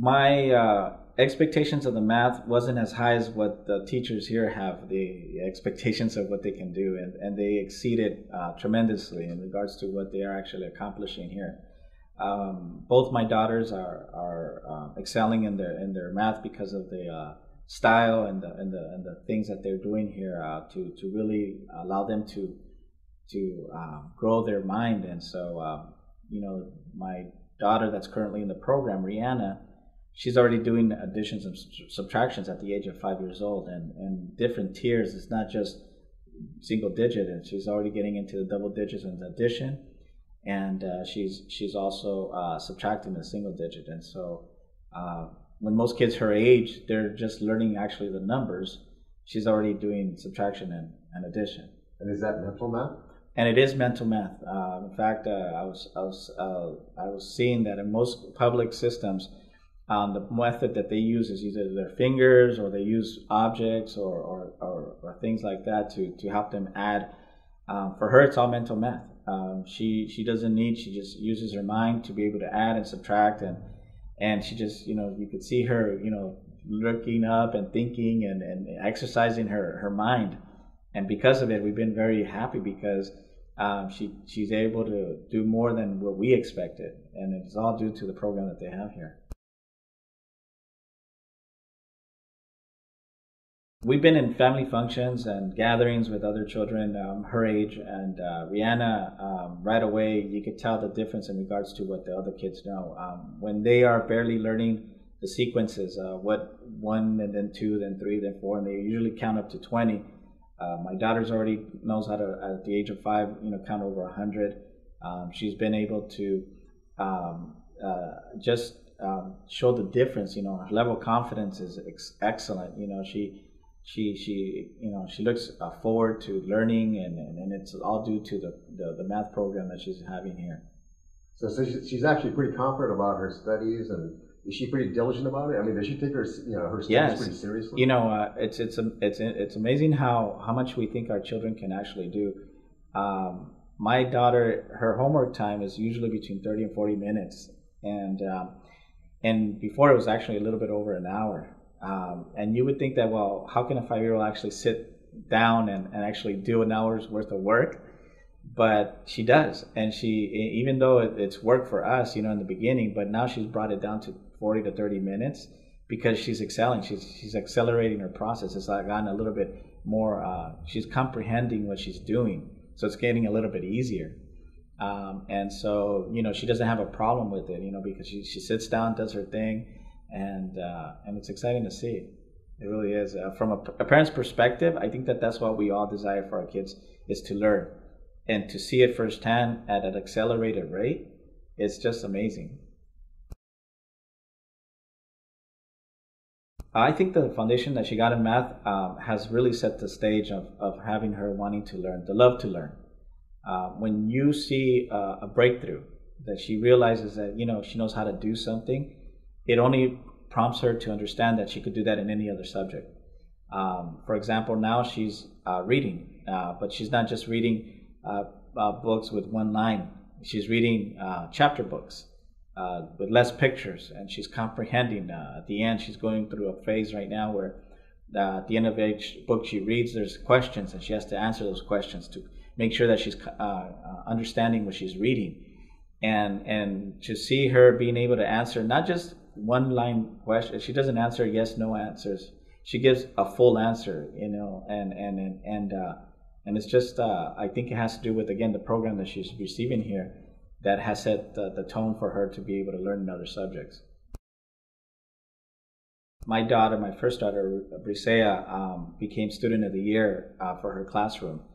My expectations of the math wasn't as high as what the teachers here have, the expectations of what they can do, and they exceeded tremendously in regards to what they are actually accomplishing here. Both my daughters are excelling in their math because of the style and the things that they're doing here to really allow them to grow their mind. And so my daughter that's currently in the program, Rihanna, she's already doing additions and subtractions at the age of 5 years old, and different tiers. It's not just single digit, and she's already getting into the double digits in addition, and she's also subtracting the single digit. And so when most kids her age, they're just learning actually the numbers, she's already doing subtraction and addition. And is that mental math? And it is mental math. In fact, I was seeing that in most public systems, the method that they use is either their fingers, or they use objects or things like that to help them add. For her, it's all mental math. She doesn't need. She just uses her mind to be able to add and subtract, and she just, you could see her looking up and thinking and exercising her mind. And because of it, we've been very happy because she's able to do more than what we expected, and it's all due to the program that they have here. We've been in family functions and gatherings with other children her age, and Rihanna, right away, you could tell the difference in regards to what the other kids know. When they are barely learning the sequences, what 1 and then 2, then 3, then 4, and they usually count up to 20. My daughter's already knows how to, at the age of 5, count over 100. She's been able to just show the difference. Her level of confidence is excellent. She looks forward to learning, and it's all due to the math program that she's having here. So she's actually pretty confident about her studies, and is she pretty diligent about it? I mean, does she take her her studies pretty seriously? It's amazing how much we think our children can actually do. My daughter, her homework time is usually between 30 and 40 minutes, and before it was actually a little bit over an hour. And you would think that, well, how can a 5-year-old actually sit down and actually do an hour's worth of work? But she does, and even though it's work for us, in the beginning, but now she's brought it down to 40 to 30 minutes because she's excelling. She's accelerating her process. It's gotten a little bit more. She's comprehending what she's doing, so it's getting a little bit easier. And so she doesn't have a problem with it, because she sits down, does her thing. And it's exciting to see. It really is. From a parent's perspective, I think that's what we all desire for our kids, is to learn. And to see it firsthand at an accelerated rate, it's just amazing. I think the foundation that she got in math has really set the stage of having her wanting to learn, the love to learn. When you see a breakthrough, that she realizes that she knows how to do something, it only prompts her to understand that she could do that in any other subject. For example, now she's reading, but she's not just reading books with one line. She's reading chapter books with less pictures, and she's comprehending. At the end, she's going through a phase right now where at the end of each book she reads, there's questions, and she has to answer those questions to make sure that she's understanding what she's reading. And to see her being able to answer not just one line question, she doesn't answer yes, no answers. She gives a full answer, and it's just I think it has to do with, again, the program that she's receiving here that has set the tone for her to be able to learn in other subjects. My daughter, my first daughter, Brisea, became Student of the Year for her classroom.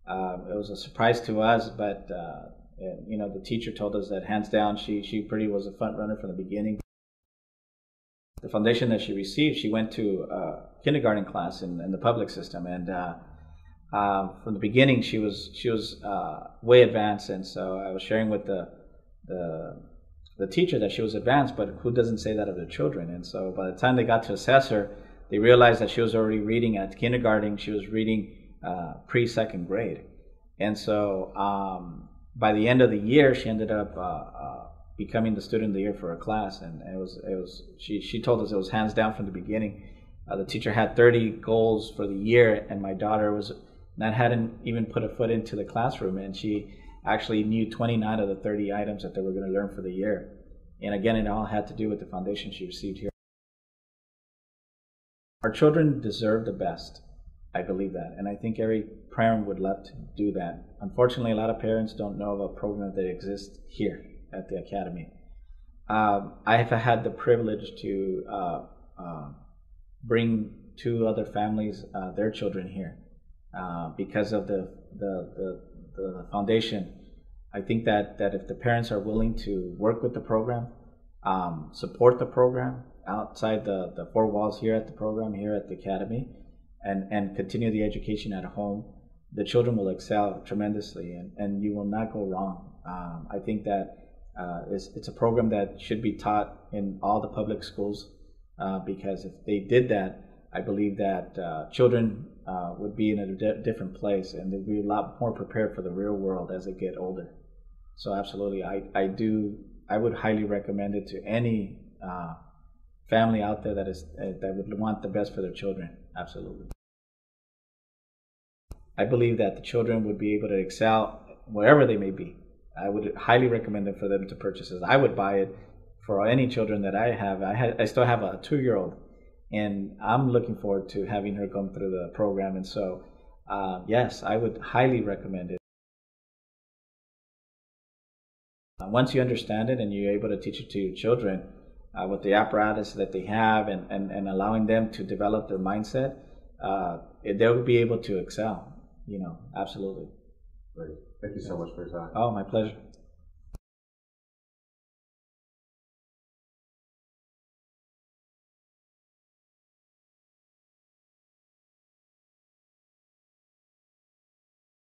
It was a surprise to us, but the teacher told us that hands down she pretty was a front runner from the beginning. The foundation that she received, she went to kindergarten class in the public system, and from the beginning she was way advanced. And so I was sharing with the teacher that she was advanced, but who doesn't say that of their children? And so by the time they got to assess her, they realized that she was already reading at kindergarten. She was reading pre-second grade, and so by the end of the year, she ended up becoming the student of the year for her class, and she told us it was hands down from the beginning. The teacher had 30 goals for the year, and my daughter hadn't even put a foot into the classroom, and she actually knew 29 of the 30 items that they were going to learn for the year. And again, it all had to do with the foundation she received here. Our children deserve the best. I believe that, and I think every parent would love to do that. Unfortunately, a lot of parents don't know of a program that exists here at the Academy. I have had the privilege to bring 2 other families, their children here, because of the foundation. I think that if the parents are willing to work with the program, support the program outside the 4 walls here at the program, here at the Academy, and continue the education at home, the children will excel tremendously, and you will not go wrong. I think that it's a program that should be taught in all the public schools, because if they did that, I believe that children would be in a different place, and they'd be a lot more prepared for the real world as they get older. So absolutely, I would highly recommend it to any family out there that would want the best for their children. Absolutely. I believe that the children would be able to excel wherever they may be. I would highly recommend it for them to purchase it. I would buy it for any children that I have. I still have a 2-year-old, and I'm looking forward to having her come through the program. And so, yes, I would highly recommend it. Once you understand it and you're able to teach it to your children with the apparatus that they have, and allowing them to develop their mindset, they'll be able to excel. Absolutely. Great. Thank you so much for your time. Oh, my pleasure.